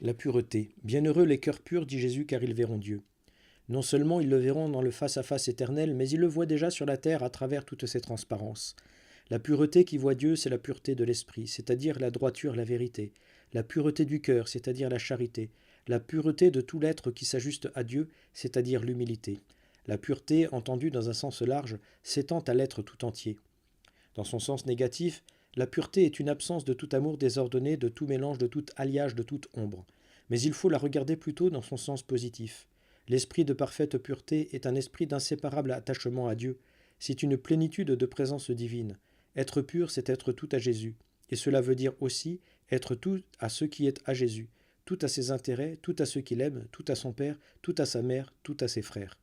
La pureté. Bienheureux les cœurs purs, dit Jésus, car ils verront Dieu. Non seulement ils le verront dans le face-à-face éternel, mais ils le voient déjà sur la terre à travers toutes ces transparences. La pureté qui voit Dieu, c'est la pureté de l'esprit, c'est-à-dire la droiture, la vérité. La pureté du cœur, c'est-à-dire la charité. La pureté de tout l'être qui s'ajuste à Dieu, c'est-à-dire l'humilité. La pureté, entendue dans un sens large, s'étend à l'être tout entier. Dans son sens négatif, la pureté est une absence de tout amour désordonné, de tout mélange, de tout alliage, de toute ombre. Mais il faut la regarder plutôt dans son sens positif. L'esprit de parfaite pureté est un esprit d'inséparable attachement à Dieu. C'est une plénitude de présence divine. Être pur, c'est être tout à Jésus. Et cela veut dire aussi être tout à ce qui est à Jésus, tout à ses intérêts, tout à ceux qu'il aime, tout à son Père, tout à sa mère, tout à ses frères.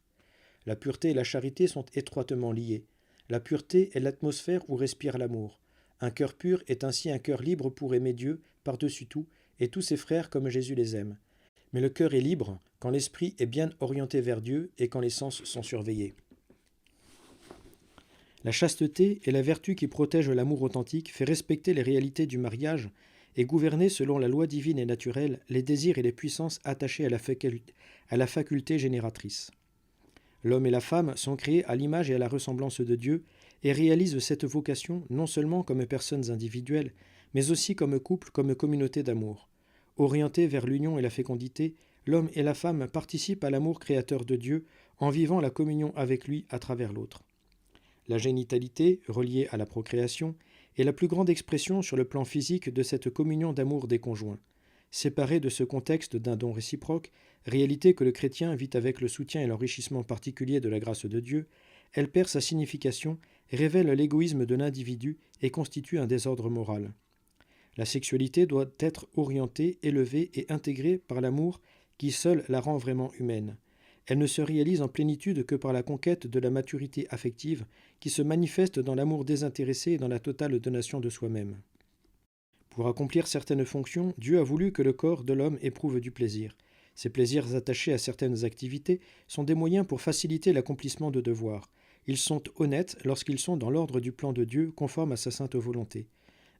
La pureté et la charité sont étroitement liées. La pureté est l'atmosphère où respire l'amour. Un cœur pur est ainsi un cœur libre pour aimer Dieu par-dessus tout et tous ses frères comme Jésus les aime. Mais le cœur est libre quand l'esprit est bien orienté vers Dieu et quand les sens sont surveillés. La chasteté est la vertu qui protège l'amour authentique, fait respecter les réalités du mariage et gouverner selon la loi divine et naturelle les désirs et les puissances attachés à la faculté génératrice. L'homme et la femme sont créés à l'image et à la ressemblance de Dieu et réalisent cette vocation non seulement comme personnes individuelles, mais aussi comme couple, comme communauté d'amour. Orientés vers l'union et la fécondité, l'homme et la femme participent à l'amour créateur de Dieu en vivant la communion avec lui à travers l'autre. La génitalité, reliée à la procréation, est la plus grande expression sur le plan physique de cette communion d'amour des conjoints. Séparée de ce contexte d'un don réciproque, réalité que le chrétien vit avec le soutien et l'enrichissement particulier de la grâce de Dieu, elle perd sa signification, révèle l'égoïsme de l'individu et constitue un désordre moral. La sexualité doit être orientée, élevée et intégrée par l'amour qui seul la rend vraiment humaine. Elle ne se réalise en plénitude que par la conquête de la maturité affective qui se manifeste dans l'amour désintéressé et dans la totale donation de soi-même. Pour accomplir certaines fonctions, Dieu a voulu que le corps de l'homme éprouve du plaisir. Ces plaisirs attachés à certaines activités sont des moyens pour faciliter l'accomplissement de devoirs. Ils sont honnêtes lorsqu'ils sont dans l'ordre du plan de Dieu, conforme à sa sainte volonté.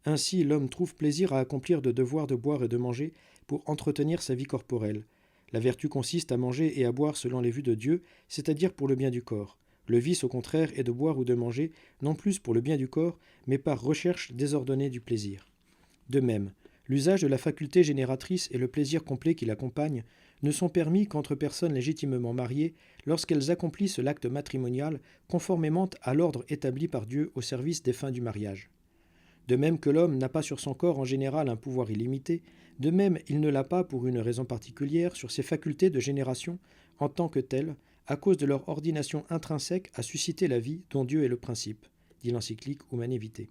Ainsi, l'homme trouve plaisir à accomplir de devoirs de boire et de manger pour entretenir sa vie corporelle. La vertu consiste à manger et à boire selon les vues de Dieu, c'est-à-dire pour le bien du corps. Le vice, au contraire, est de boire ou de manger, non plus pour le bien du corps, mais par recherche désordonnée du plaisir. De même, l'usage de la faculté génératrice et le plaisir complet qui l'accompagne ne sont permis qu'entre personnes légitimement mariées lorsqu'elles accomplissent l'acte matrimonial conformément à l'ordre établi par Dieu au service des fins du mariage. De même que l'homme n'a pas sur son corps en général un pouvoir illimité, de même il ne l'a pas pour une raison particulière sur ses facultés de génération en tant que telles, à cause de leur ordination intrinsèque à susciter la vie dont Dieu est le principe, dit l'encyclique Humanae Vitae.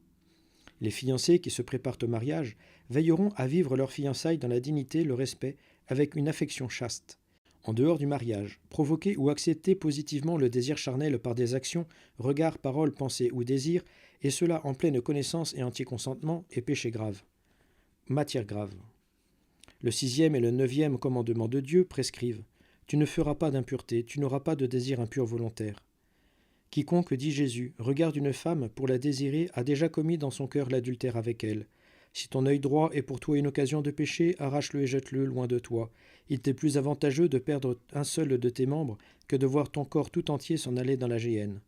Les fiancés qui se préparent au mariage veilleront à vivre leur fiançailles dans la dignité, le respect, avec une affection chaste. En dehors du mariage, provoquer ou accepter positivement le désir charnel par des actions, regards, paroles, pensées ou désirs, et cela en pleine connaissance et entier consentement, est péché grave. Matière grave. Le 6e et le 9e commandement de Dieu prescrivent « Tu ne feras pas d'impureté, tu n'auras pas de désir impur volontaire ». Quiconque, dit Jésus, regarde une femme pour la désirer a déjà commis dans son cœur l'adultère avec elle. Si ton œil droit est pour toi une occasion de péché, arrache-le et jette-le loin de toi. Il t'est plus avantageux de perdre un seul de tes membres que de voir ton corps tout entier s'en aller dans la géhenne.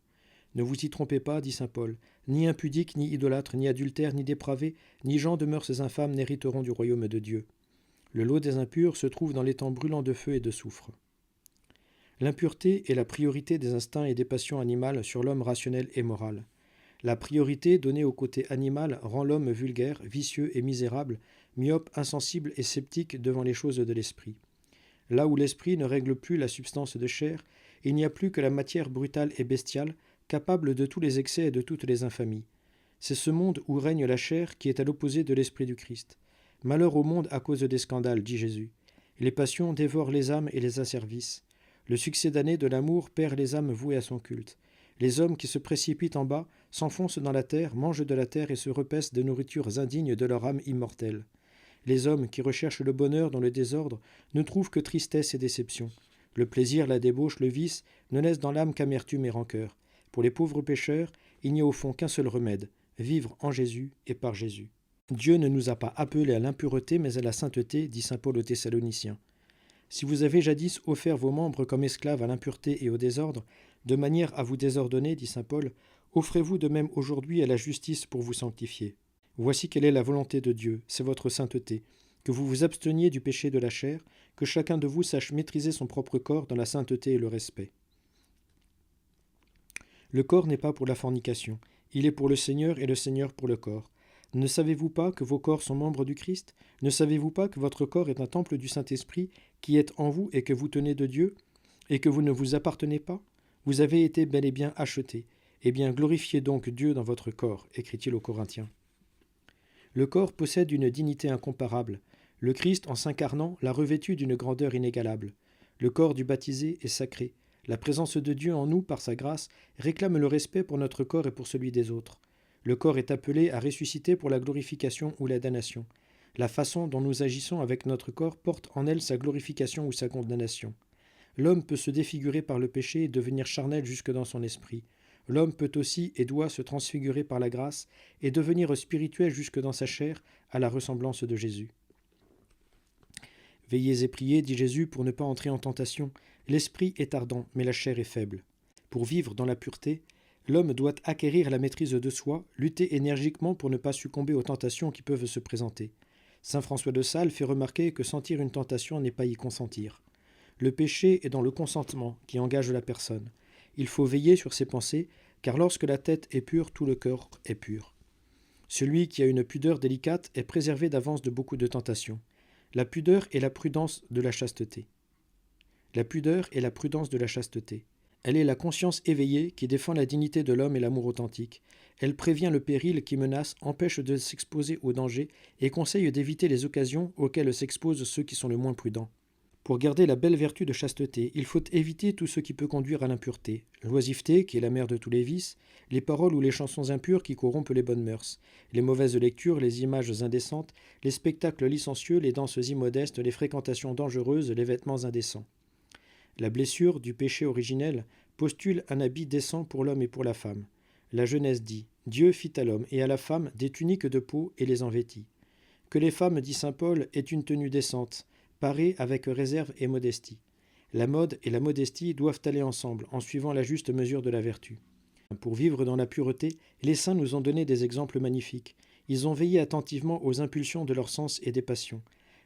Ne vous y trompez pas, dit saint Paul, ni impudiques, ni idolâtres, ni adultères, ni dépravés, ni gens de mœurs infâmes n'hériteront du royaume de Dieu. Le lot des impurs se trouve dans l'étang brûlant de feu et de soufre. L'impureté est la priorité des instincts et des passions animales sur l'homme rationnel et moral. La priorité donnée au côté animal rend l'homme vulgaire, vicieux et misérable, myope, insensible et sceptique devant les choses de l'esprit. Là où l'esprit ne règle plus la substance de chair, il n'y a plus que la matière brutale et bestiale, capable de tous les excès et de toutes les infamies. C'est ce monde où règne la chair qui est à l'opposé de l'esprit du Christ. Malheur au monde à cause des scandales, dit Jésus. Les passions dévorent les âmes et les asservissent. Le succès damné de l'amour perd les âmes vouées à son culte. Les hommes qui se précipitent en bas s'enfoncent dans la terre, mangent de la terre et se repaissent de nourritures indignes de leur âme immortelle. Les hommes qui recherchent le bonheur dans le désordre ne trouvent que tristesse et déception. Le plaisir, la débauche, le vice ne laissent dans l'âme qu'amertume et rancœur. Pour les pauvres pécheurs, il n'y a au fond qu'un seul remède, vivre en Jésus et par Jésus. Dieu ne nous a pas appelés à l'impureté, mais à la sainteté, dit saint Paul aux Thessaloniciens. Si vous avez jadis offert vos membres comme esclaves à l'impureté et au désordre, de manière à vous désordonner, dit saint Paul, offrez-vous de même aujourd'hui à la justice pour vous sanctifier. Voici quelle est la volonté de Dieu, c'est votre sainteté, que vous vous absteniez du péché de la chair, que chacun de vous sache maîtriser son propre corps dans la sainteté et le respect. Le corps n'est pas pour la fornication, il est pour le Seigneur et le Seigneur pour le corps. Ne savez-vous pas que vos corps sont membres du Christ? Ne savez-vous pas que votre corps est un temple du Saint-Esprit qui est en vous et que vous tenez de Dieu, et que vous ne vous appartenez pas? Vous avez été bel et bien achetés. Eh bien, glorifiez donc Dieu dans votre corps, écrit-il aux Corinthiens. Le corps possède une dignité incomparable. Le Christ, en s'incarnant, l'a revêtu d'une grandeur inégalable. Le corps du baptisé est sacré. La présence de Dieu en nous, par sa grâce, réclame le respect pour notre corps et pour celui des autres. Le corps est appelé à ressusciter pour la glorification ou la damnation. La façon dont nous agissons avec notre corps porte en elle sa glorification ou sa condamnation. L'homme peut se défigurer par le péché et devenir charnel jusque dans son esprit. L'homme peut aussi et doit se transfigurer par la grâce et devenir spirituel jusque dans sa chair, à la ressemblance de Jésus. Veillez et priez, dit Jésus, pour ne pas entrer en tentation. L'esprit est ardent, mais la chair est faible. Pour vivre dans la pureté, l'homme doit acquérir la maîtrise de soi, lutter énergiquement pour ne pas succomber aux tentations qui peuvent se présenter. Saint François de Sales fait remarquer que sentir une tentation n'est pas y consentir. Le péché est dans le consentement qui engage la personne. Il faut veiller sur ses pensées, car lorsque la tête est pure, tout le corps est pur. Celui qui a une pudeur délicate est préservé d'avance de beaucoup de tentations. La pudeur est la prudence de la chasteté. La pudeur est la prudence de la chasteté. Elle est la conscience éveillée qui défend la dignité de l'homme et l'amour authentique. Elle prévient le péril qui menace, empêche de s'exposer au danger et conseille d'éviter les occasions auxquelles s'exposent ceux qui sont le moins prudents. Pour garder la belle vertu de chasteté, il faut éviter tout ce qui peut conduire à l'impureté, l'oisiveté, qui est la mère de tous les vices, les paroles ou les chansons impures qui corrompent les bonnes mœurs, les mauvaises lectures, les images indécentes, les spectacles licencieux, les danses immodestes, les fréquentations dangereuses, les vêtements indécents. La blessure du péché originel postule un habit décent pour l'homme et pour la femme. La Genèse dit « Dieu fit à l'homme et à la femme des tuniques de peau et les en vêtit. Que les femmes, dit saint Paul, aient une tenue décente, parée avec réserve et modestie. La mode et la modestie doivent aller ensemble, en suivant la juste mesure de la vertu. Pour vivre dans la pureté, les saints nous ont donné des exemples magnifiques. Ils ont veillé attentivement aux impulsions de leurs sens et des passions.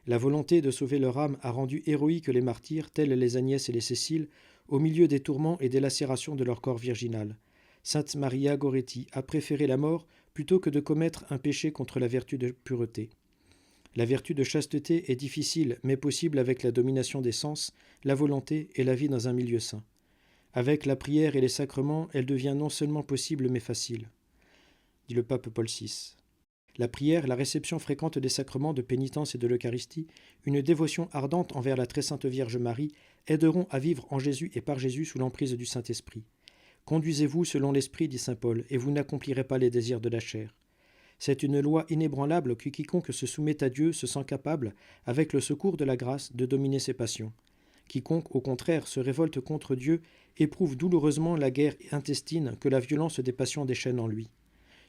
La volonté de sauver leur âme a rendu héroïques les martyrs, tels les Agnès et les Cécile, au milieu des tourments et des lacérations de leur corps virginal. Sainte Maria Goretti a préféré la mort plutôt que de commettre un péché contre la vertu de pureté. La vertu de chasteté est difficile, mais possible avec la domination des sens, la volonté et la vie dans un milieu saint. Avec la prière et les sacrements, elle devient non seulement possible, mais facile, dit le pape Paul VI. La prière, la réception fréquente des sacrements de pénitence et de l'Eucharistie, une dévotion ardente envers la très sainte Vierge Marie, aideront à vivre en Jésus et par Jésus sous l'emprise du Saint-Esprit. Conduisez-vous selon l'Esprit, dit saint Paul, et vous n'accomplirez pas les désirs de la chair. C'est une loi inébranlable que quiconque se soumet à Dieu se sent capable, avec le secours de la grâce, de dominer ses passions. Quiconque, au contraire, se révolte contre Dieu éprouve douloureusement la guerre intestine que la violence des passions déchaîne en lui.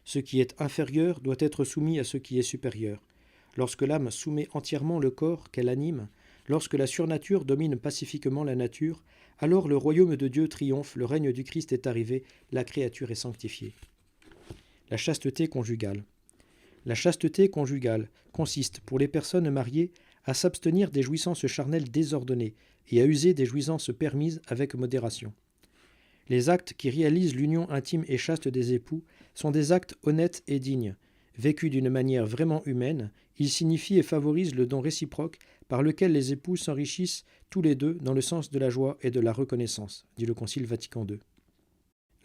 Ce qui est inférieur doit être soumis à ce qui est supérieur. Lorsque l'âme soumet entièrement le corps qu'elle anime, lorsque la surnature domine pacifiquement la nature, alors le royaume de Dieu triomphe, le règne du Christ est arrivé, la créature est sanctifiée. La chasteté conjugale. La chasteté conjugale consiste, pour les personnes mariées, à s'abstenir des jouissances charnelles désordonnées et à user des jouissances permises avec modération. Les actes qui réalisent l'union intime et chaste des époux sont des actes honnêtes et dignes. Vécus d'une manière vraiment humaine, ils signifient et favorisent le don réciproque par lequel les époux s'enrichissent tous les deux dans le sens de la joie et de la reconnaissance, dit le Concile Vatican II.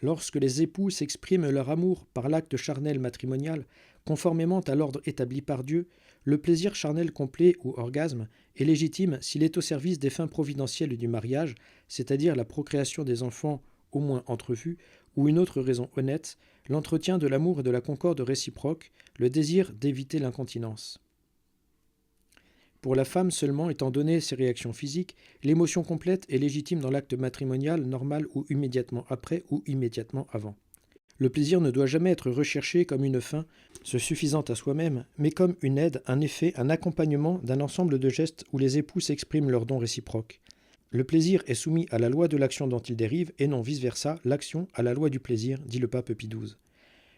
Lorsque les époux s'expriment leur amour par l'acte charnel matrimonial, conformément à l'ordre établi par Dieu, le plaisir charnel complet ou orgasme est légitime s'il est au service des fins providentielles du mariage, c'est-à-dire la procréation des enfants au moins entrevus, ou une autre raison honnête, l'entretien de l'amour et de la concorde réciproque, le désir d'éviter l'incontinence. Pour la femme seulement, étant donné ses réactions physiques, l'émotion complète est légitime dans l'acte matrimonial normal ou immédiatement après ou immédiatement avant. Le plaisir ne doit jamais être recherché comme une fin se suffisant à soi-même, mais comme une aide, un effet, un accompagnement d'un ensemble de gestes où les époux s'expriment leurs dons réciproques. Le plaisir est soumis à la loi de l'action dont il dérive, et non vice-versa, l'action à la loi du plaisir, dit le pape Pie XII.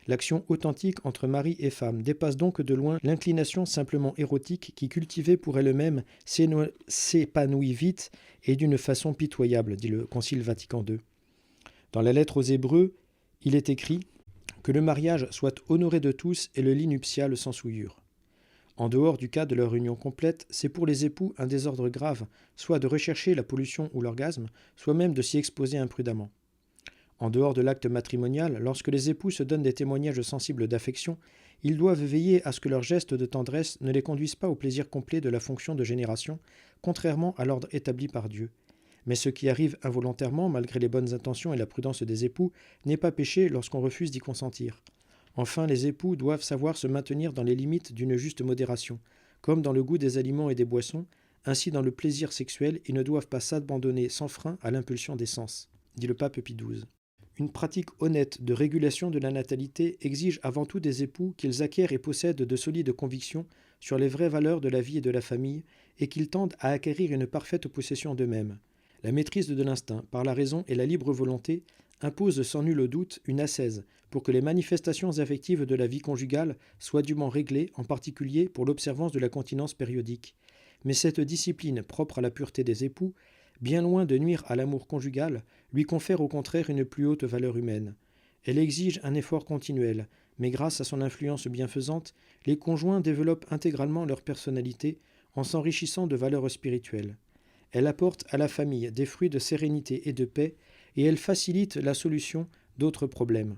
L'action authentique entre mari et femme dépasse donc de loin l'inclination simplement érotique qui, cultivée pour elle-même, s'épanouit vite et d'une façon pitoyable, dit le Concile Vatican II. Dans la lettre aux Hébreux, il est écrit que le mariage soit honoré de tous et le lit nuptial sans souillure. En dehors du cas de leur union complète, c'est pour les époux un désordre grave, soit de rechercher la pollution ou l'orgasme, soit même de s'y exposer imprudemment. En dehors de l'acte matrimonial, lorsque les époux se donnent des témoignages sensibles d'affection, ils doivent veiller à ce que leurs gestes de tendresse ne les conduisent pas au plaisir complet de la fonction de génération, contrairement à l'ordre établi par Dieu. Mais ce qui arrive involontairement, malgré les bonnes intentions et la prudence des époux, n'est pas péché lorsqu'on refuse d'y consentir. Enfin, les époux doivent savoir se maintenir dans les limites d'une juste modération. Comme dans le goût des aliments et des boissons, ainsi dans le plaisir sexuel, ils ne doivent pas s'abandonner sans frein à l'impulsion des sens, dit le pape Pie XII. Une pratique honnête de régulation de la natalité exige avant tout des époux qu'ils acquièrent et possèdent de solides convictions sur les vraies valeurs de la vie et de la famille, et qu'ils tendent à acquérir une parfaite possession d'eux-mêmes. La maîtrise de l'instinct, par la raison et la libre volonté, impose sans nul doute une ascèse pour que les manifestations affectives de la vie conjugale soient dûment réglées, en particulier pour l'observance de la continence périodique. Mais cette discipline propre à la pureté des époux, bien loin de nuire à l'amour conjugal, lui confère au contraire une plus haute valeur humaine. Elle exige un effort continuel, mais grâce à son influence bienfaisante, les conjoints développent intégralement leur personnalité en s'enrichissant de valeurs spirituelles. Elle apporte à la famille des fruits de sérénité et de paix, et elle facilite la solution d'autres problèmes.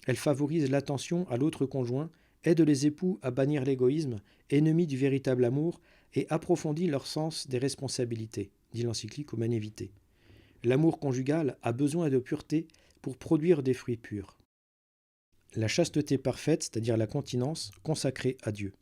Elle favorise l'attention à l'autre conjoint, aide les époux à bannir l'égoïsme, ennemi du véritable amour, et approfondit leur sens des responsabilités, dit l'encyclique Humanae Vitae. L'amour conjugal a besoin de pureté pour produire des fruits purs. La chasteté parfaite, c'est-à-dire la continence, consacrée à Dieu.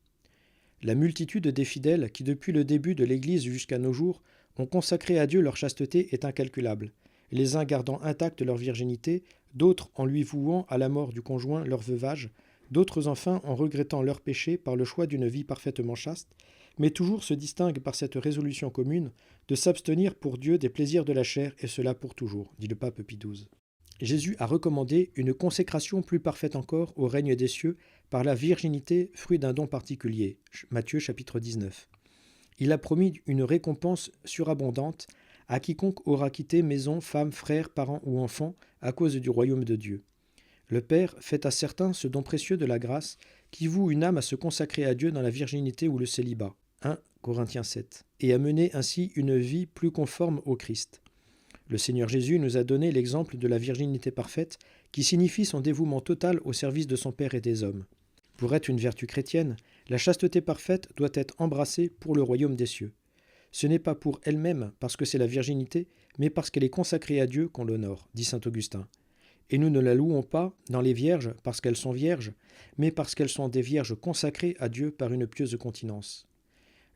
La multitude des fidèles qui, depuis le début de l'Église jusqu'à nos jours, ont consacré à Dieu leur chasteté est incalculable, les uns gardant intacte leur virginité, d'autres en lui vouant à la mort du conjoint leur veuvage, d'autres enfin en regrettant leur péché par le choix d'une vie parfaitement chaste, mais toujours se distinguent par cette résolution commune de s'abstenir pour Dieu des plaisirs de la chair, et cela pour toujours, dit le pape Pie XII. Jésus a recommandé une consécration plus parfaite encore au règne des cieux par la virginité, fruit d'un don particulier. Matthieu chapitre 19. Il a promis une récompense surabondante à quiconque aura quitté maison, femme, frère, parents ou enfants à cause du royaume de Dieu. Le Père fait à certains ce don précieux de la grâce qui voue une âme à se consacrer à Dieu dans la virginité ou le célibat. 1 Corinthiens 7. Et à mener ainsi une vie plus conforme au Christ. Le Seigneur Jésus nous a donné l'exemple de la virginité parfaite qui signifie son dévouement total au service de son Père et des hommes. Pour être une vertu chrétienne, la chasteté parfaite doit être embrassée pour le royaume des cieux. Ce n'est pas pour elle-même, parce que c'est la virginité, mais parce qu'elle est consacrée à Dieu qu'on l'honore, dit saint Augustin. Et nous ne la louons pas dans les vierges parce qu'elles sont vierges, mais parce qu'elles sont des vierges consacrées à Dieu par une pieuse continence.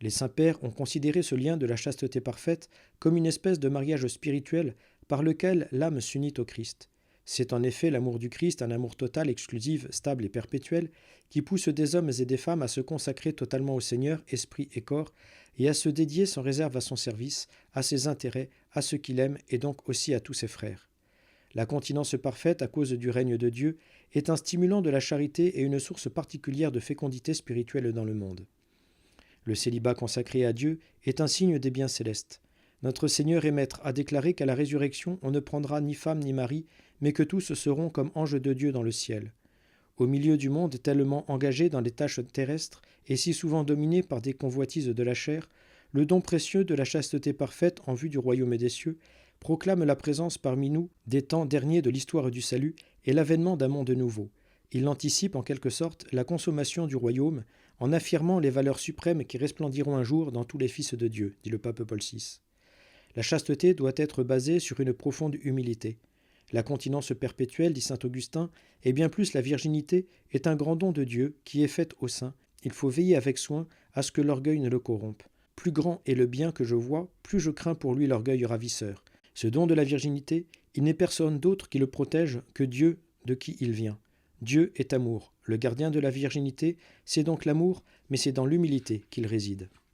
Les saints-pères ont considéré ce lien de la chasteté parfaite comme une espèce de mariage spirituel par lequel l'âme s'unit au Christ. C'est en effet l'amour du Christ, un amour total, exclusif, stable et perpétuel, qui pousse des hommes et des femmes à se consacrer totalement au Seigneur, esprit et corps, et à se dédier sans réserve à son service, à ses intérêts, à ceux qu'il aime et donc aussi à tous ses frères. La continence parfaite, à cause du règne de Dieu, est un stimulant de la charité et une source particulière de fécondité spirituelle dans le monde. Le célibat consacré à Dieu est un signe des biens célestes. Notre Seigneur et Maître a déclaré qu'à la résurrection, on ne prendra ni femme ni mari, mais que tous seront comme anges de Dieu dans le ciel. Au milieu du monde tellement engagé dans les tâches terrestres et si souvent dominé par des convoitises de la chair, le don précieux de la chasteté parfaite en vue du royaume des cieux proclame la présence parmi nous des temps derniers de l'histoire du salut et l'avènement d'un monde nouveau. Il anticipe en quelque sorte la consommation du royaume en affirmant les valeurs suprêmes qui resplendiront un jour dans tous les fils de Dieu, dit le pape Paul VI. La chasteté doit être basée sur une profonde humilité. La continence perpétuelle, dit saint Augustin, et bien plus la virginité, est un grand don de Dieu qui est fait aux saints. Il faut veiller avec soin à ce que l'orgueil ne le corrompe. Plus grand est le bien que je vois, plus je crains pour lui l'orgueil ravisseur. Ce don de la virginité, il n'est personne d'autre qui le protège que Dieu de qui il vient. Dieu est amour. Le gardien de la virginité, c'est donc l'amour, mais c'est dans l'humilité qu'il réside.